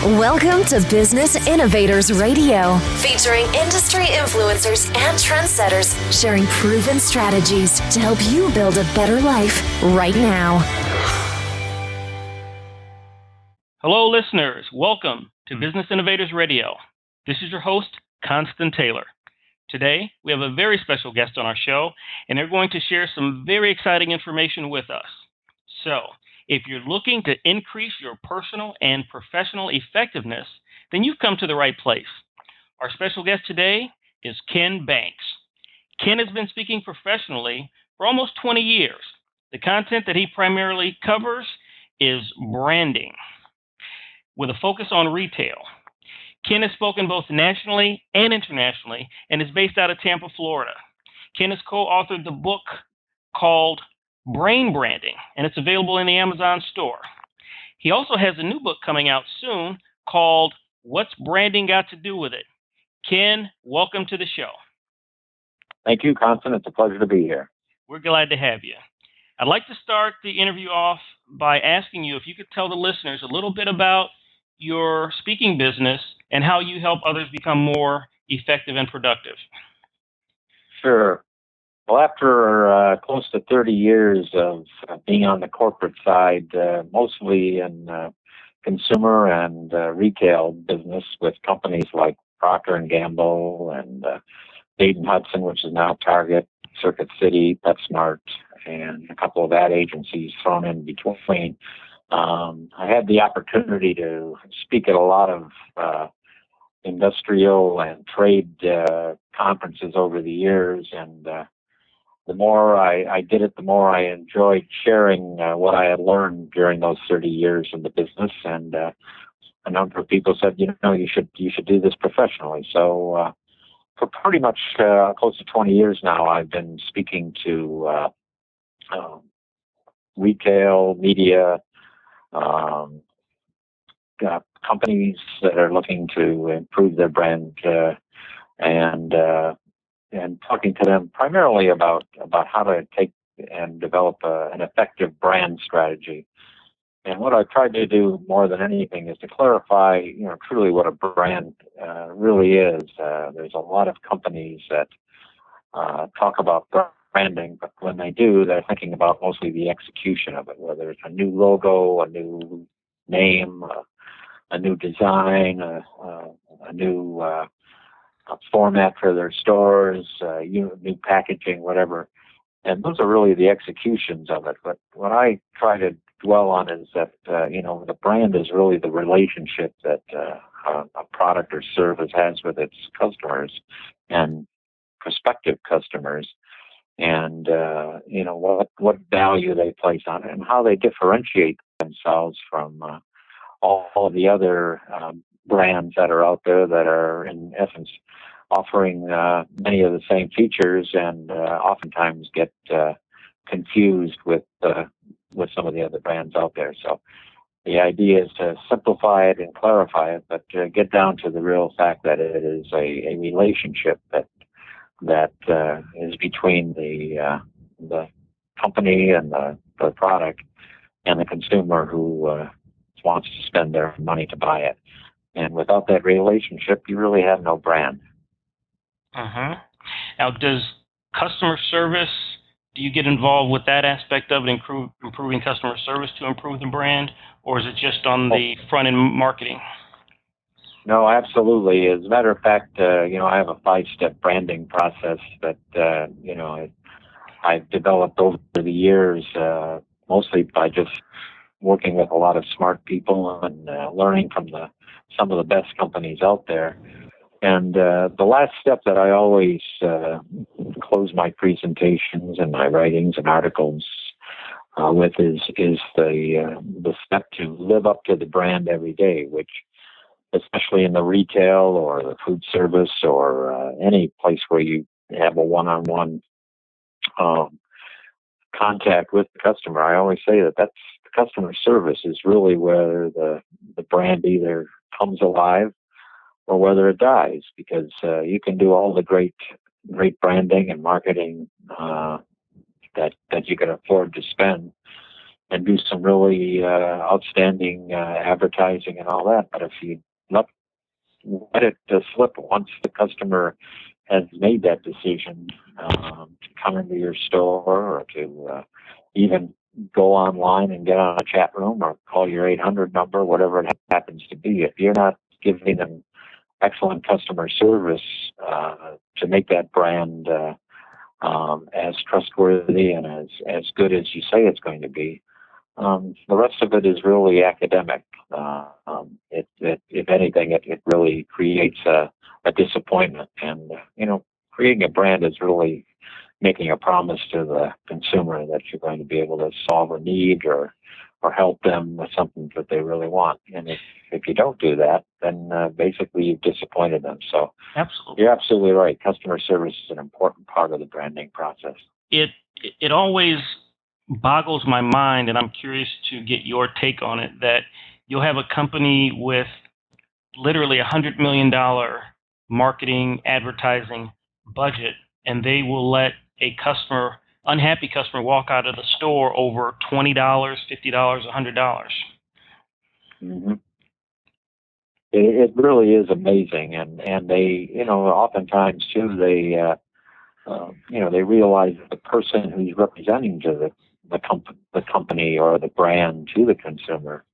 Welcome to Business Innovators Radio, featuring industry influencers and trendsetters sharing proven strategies to help you build a better life right now. Hello, listeners. Welcome to Business Innovators Radio. This is your host, Constant Taylor. Today, we have a very special guest on our show, and they're going to share some very exciting information with us. So, if you're looking to increase your personal and professional effectiveness, then you've come to the right place. Our special guest today is Ken Banks. Ken has been speaking professionally for almost 20 years. The content that he primarily covers is branding, with a focus on retail. Ken has spoken both nationally and internationally and is based out of Tampa, Florida. Ken has co-authored the book called Brain Branding, and it's available in the Amazon store. He also has a new book coming out soon called What's Branding Got to Do with It? Ken, welcome to the show. Thank you, Constant. It's a pleasure to be here. We're glad to have you. I'd like to start the interview off by asking you if you could tell the listeners a little bit about your speaking business and how you help others become more effective and productive. Sure. Well, after close to 30 years of being on the corporate side, mostly in consumer and retail business with companies like Procter & Gamble and Dayton Hudson, which is now Target, Circuit City, PetSmart, and a couple of ad agencies thrown in between. I had the opportunity to speak at a lot of industrial and trade conferences over the years, and the more I did it, the more I enjoyed sharing what I had learned during those 30 years in the business. And a number of people said, you should do this professionally. So for pretty much close to 20 years now, I've been speaking to retail, media, companies that are looking to improve their brand, and talking to them primarily about how to take and develop an effective brand strategy. And what I've tried to do more than anything is to clarify, truly what a brand really is. There's a lot of companies that talk about branding, but when they do, they're thinking about mostly the execution of it, whether it's a new logo, a new name, a new design, a new format for their stores, new packaging, whatever. And those are really the executions of it. But what I try to dwell on is that, the brand is really the relationship that a product or service has with its customers and prospective customers, and what value they place on it and how they differentiate themselves from all of the other brands that are out there that are in essence offering many of the same features, and oftentimes get confused with some of the other brands out there. So the idea is to simplify it and clarify it, but get down to the real fact that it is a relationship that is between the company and the product and the consumer who wants to spend their money to buy it. And without that relationship, you really have no brand. Now, does customer service, do you get involved with that aspect of it, improving customer service to improve the brand, or is it just on the front-end marketing? No, absolutely. As a matter of fact, I have a 5-step branding process that, I've developed over the years, mostly by just working with a lot of smart people and learning from some of the best companies out there. And the last step that I always close my presentations and my writings and articles with is the step to live up to the brand every day, which, especially in the retail or the food service or any place where you have a one-on-one contact with the customer, I always say that's the customer service is really where the brand either comes alive or whether it dies, because you can do all the great branding and marketing that you can afford to spend, and do some really outstanding advertising and all that. But if you let it slip once the customer has made that decision to come into your store or to even go online and get on a chat room or call your 800 number, whatever it happens to be, if you're not giving them excellent customer service to make that brand as trustworthy and as good as you say it's going to be, the rest of it is really academic. If anything, it really creates a disappointment. And, creating a brand is really making a promise to the consumer that you're going to be able to solve a need or help them with something that they really want. And if you don't do that, then basically you've disappointed them. So absolutely, you're absolutely right. Customer service is an important part of the branding process. It always boggles my mind, and I'm curious to get your take on it, that you'll have a company with literally $100 million marketing, advertising budget, and they will let a unhappy customer walk out of the store over $20, $50, $100. Mm-hmm. It really is amazing, and they, oftentimes too, they realize that the person who's representing to the company or the brand to the consumer,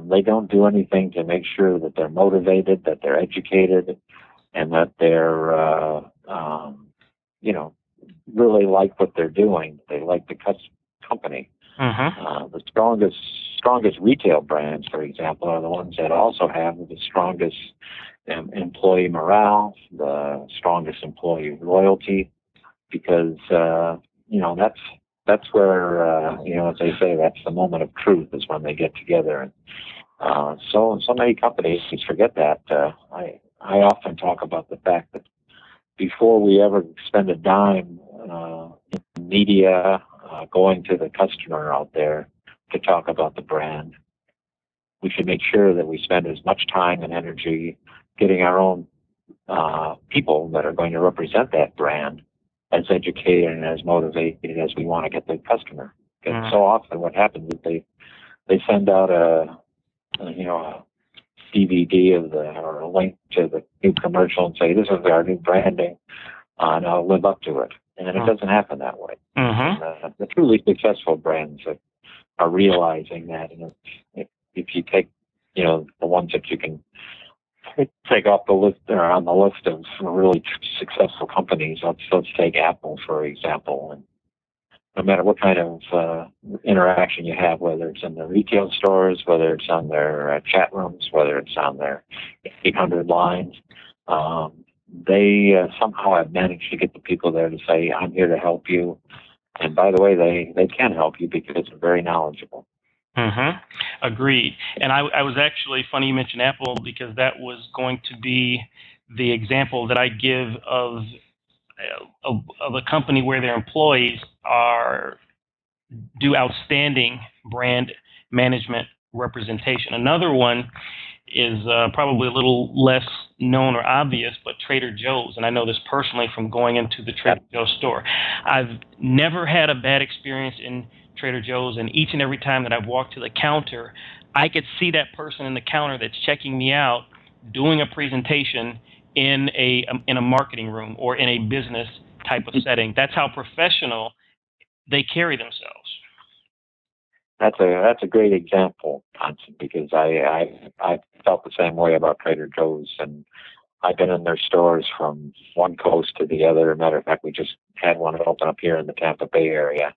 they don't do anything to make sure that they're motivated, that they're educated, and that they're, really like what they're doing. They like the company. Mm-hmm. The strongest retail brands, for example, are the ones that also have the strongest employee morale, the strongest employee loyalty, because that's where as they say, that's the moment of truth, is when they get together. And so many companies forget that. I often talk about the fact that before we ever spend a dime in media, going to the customer out there to talk about the brand, we should make sure that we spend as much time and energy getting our own people that are going to represent that brand as educated and as motivated as we want to get the customer. Because so often what happens is they send out a DVD or a link to the new commercial and say, this is our new branding, and I'll live up to it. And it doesn't happen that way. Mm-hmm. And, the truly successful brands are realizing that. And if you take, the ones that you can take off the list or on the list of really successful companies, let's take Apple, for example. And no matter what kind of interaction you have, whether it's in the retail stores, whether it's on their chat rooms, whether it's on their 800 lines, they somehow have managed to get the people there to say, I'm here to help you. And by the way, they can help you because they're very knowledgeable. Mm-hmm. Agreed. And I was actually, funny you mentioned Apple, because that was going to be the example that I give of a company where their employees do outstanding brand management representation. Another one is probably a little less known or obvious, but Trader Joe's. And I know this personally from going into the Trader Joe's store. I've never had a bad experience in Trader Joe's, and each and every time that I've walked to the counter, I could see that person in the counter that's checking me out doing a presentation in a marketing room or in a business type of setting. That's how professional they carry themselves. That's a great example, Constant, because I felt the same way about Trader Joe's, and I've been in their stores from one coast to the other. Matter of fact, we just had one open up here in the Tampa Bay area.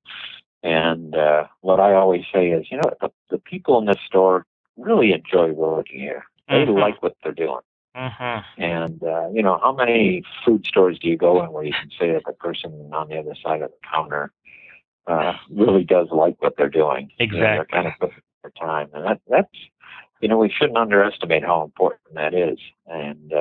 And what I always say is, the people in this store really enjoy working here. They like what they're doing. Mm-hmm. And, how many food stores do you go in where you can say that the person on the other side of the counter really does like what they're doing? Exactly. They're kind of putting their time. And that's, we shouldn't underestimate how important that is. And,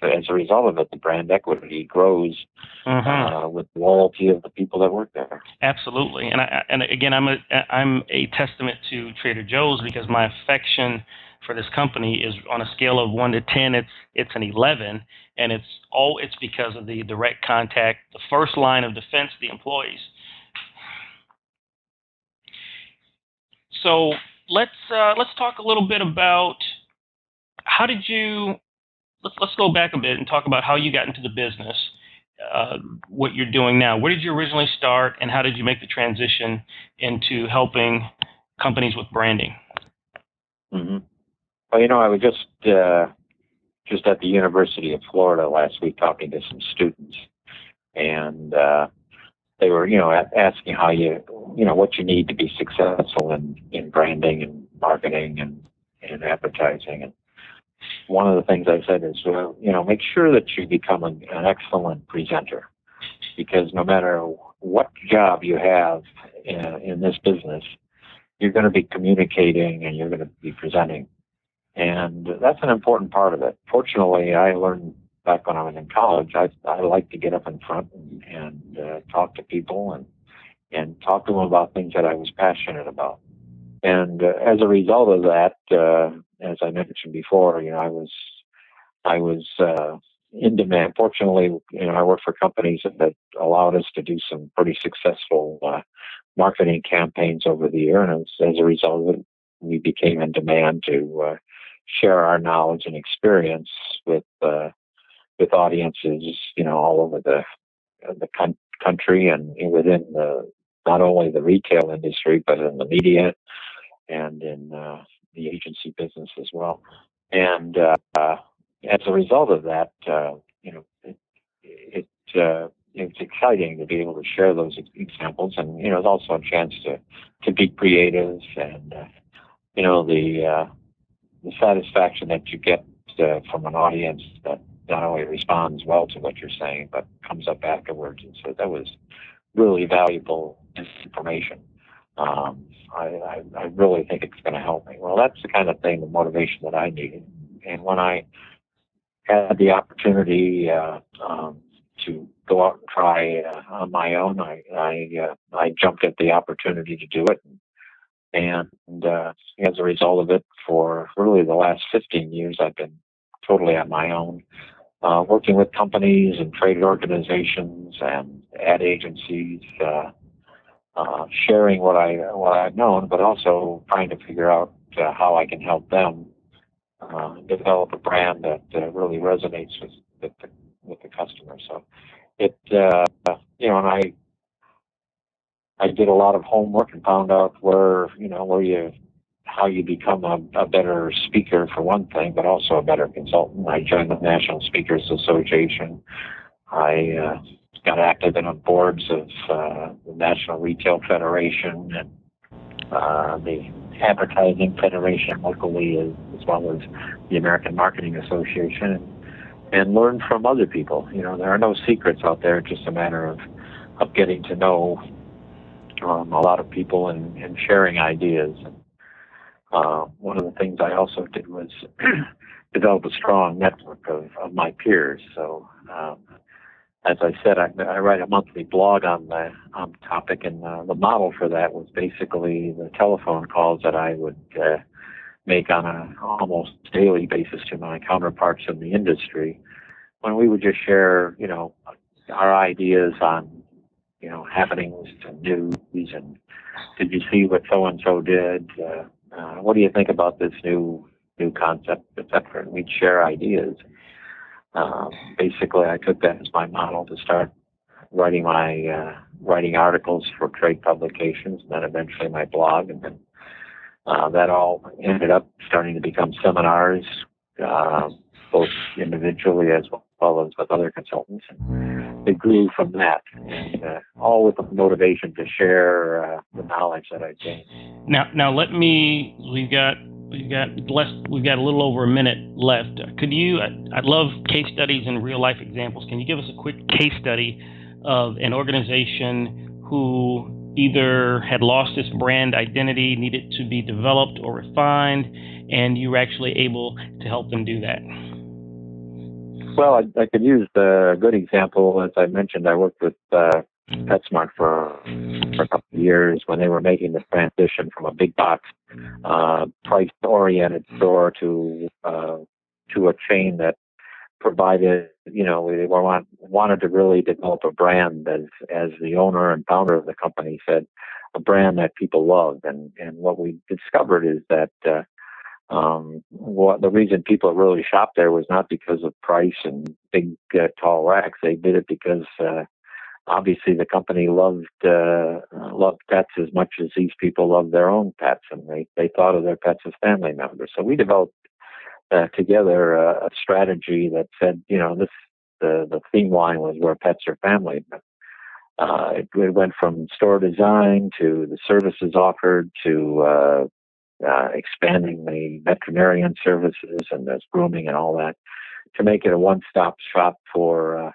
as a result of it, the brand equity grows with the loyalty of the people that work there. Absolutely. And again, I'm a testament to Trader Joe's, because my affection for this company is on a scale of 1 to 10. It's an 11, and it's because of the direct contact, the first line of defense, the employees. So let's talk a little bit about how did you. Let's go back a bit and talk about how you got into the business, what you're doing now. Where did you originally start, and how did you make the transition into helping companies with branding? Mm-hmm. Well, I was just at the University of Florida last week talking to some students, and they were, asking how what you need to be successful in branding and marketing and advertising. And one of the things I said is, make sure that you become an excellent presenter, because no matter what job you have in this business, you're going to be communicating and you're going to be presenting. And that's an important part of it. Fortunately, I learned back when I was in college, I like to get up in front and talk to people and talk to them about things that I was passionate about. And as a result of that, as I mentioned before, I was in demand. Fortunately, I worked for companies that allowed us to do some pretty successful marketing campaigns over the year, and as a result of it, we became in demand to share our knowledge and experience with audiences, all over the country and within not only the retail industry, but in the media and in the agency business as well. And as a result of that, it's exciting to be able to share those examples, and it's also a chance to be creative, and the satisfaction that you get from an audience that not only responds well to what you're saying, but comes up afterwards and says that was really valuable information. I really think it's going to help me. Well, that's the kind of thing, the motivation that I needed. And when I had the opportunity to go out and try on my own, I jumped at the opportunity to do it. And as a result of it, for really the last 15 years, I've been totally on my own, working with companies and trade organizations and ad agencies, sharing what I've known, but also trying to figure out how I can help them develop a brand that really resonates with the customer. So and I did a lot of homework and found out how you become a better speaker for one thing, but also a better consultant. I joined the National Speakers Association. I got active in the boards of the National Retail Federation and the Advertising Federation locally, as well as the American Marketing Association, and learned from other people. There are no secrets out there. It's just a matter of getting to know a lot of people and sharing ideas. One of the things I also did was develop a strong network of my peers. So, as I said, I write a monthly blog on the topic, and the model for that was basically the telephone calls that I would make on an almost daily basis to my counterparts in the industry, when we would just share, our ideas on happenings and news, and did you see what so and so did? What do you think about this new concept, etc. And we'd share ideas. Basically, I took that as my model to start writing articles for trade publications, and then eventually my blog, and then that all ended up starting to become seminars, both individually as well as with other consultants. And it grew from that, and all with the motivation to share the knowledge that I gained. Now we've got a little over a minute left. I'd love case studies and real life examples. Can you give us a quick case study of an organization who either had lost its brand identity, needed to be developed or refined, and you were actually able to help them do that? Well, I could use a good example. As I mentioned, I worked with PetSmart for a couple of years when they were making the transition from a big box, price-oriented store to a chain that provided, they wanted to really develop a brand, as the owner and founder of the company said, brand that people loved. And what we discovered is that the reason people really shopped there was not because of price and big tall racks. They did it because obviously the company loved pets as much as these people loved their own pets, and they thought of their pets as family members. So we developed together a strategy that said, the theme line was where pets are family. It went from store design to the services offered to expanding the veterinarian services and there's grooming and all that, to make it a one-stop shop for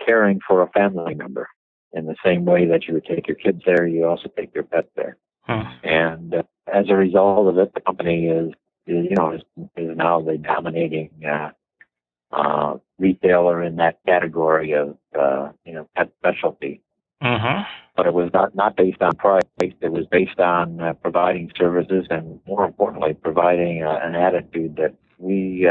caring for a family member. In the same way that you would take your kids there, you also take your pet there. And as a result of it, the company is now the dominating retailer in that category of pet specialty. But it was not based on price. It was based on providing services and, more importantly, providing an attitude that we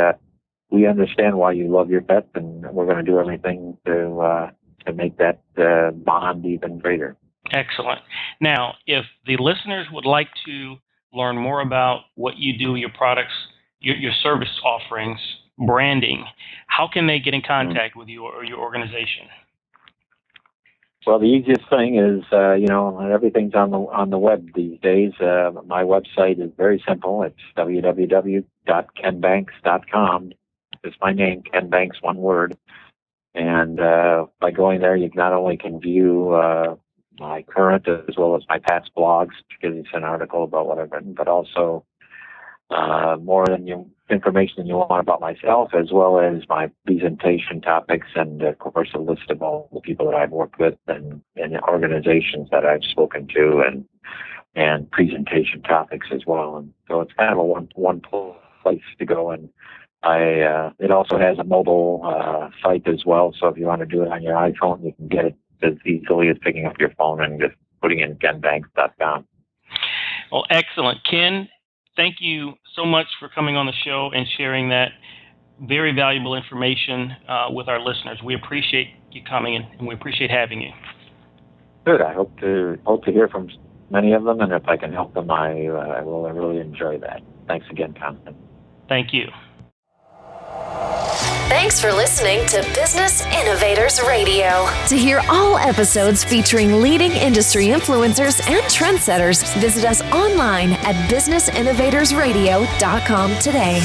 understand why you love your pets, and we're going to do everything to make that bond even greater. Excellent. Now, if the listeners would like to learn more about what you do, your products, your service offerings, branding, how can they get in contact with you or your organization? Well, the easiest thing is, everything's on the web these days. My website is very simple. It's www.kenbanks.com. It's my name, Ken Banks, one word. And by going there, you not only can view my current as well as my past blogs, which gives you an article about what I've written, but also more information than you want about myself, as well as my presentation topics and, of course, a list of all the people that I've worked with and organizations that I've spoken to and presentation topics as well. And so it's kind of a one place to go. And it also has a mobile site as well. So if you want to do it on your iPhone, you can get it as easily as picking up your phone and just putting in kenbanks.com. Well, excellent. Ken, thank you so much for coming on the show and sharing that very valuable information with our listeners. We appreciate you coming and we appreciate having you. Good. I hope to hear from many of them, and if I can help them, I will really enjoy that. Thanks again, Constance. Thank you. Thanks for listening to Business Innovators Radio. To hear all episodes featuring leading industry influencers and trendsetters, visit us online at businessinnovatorsradio.com today.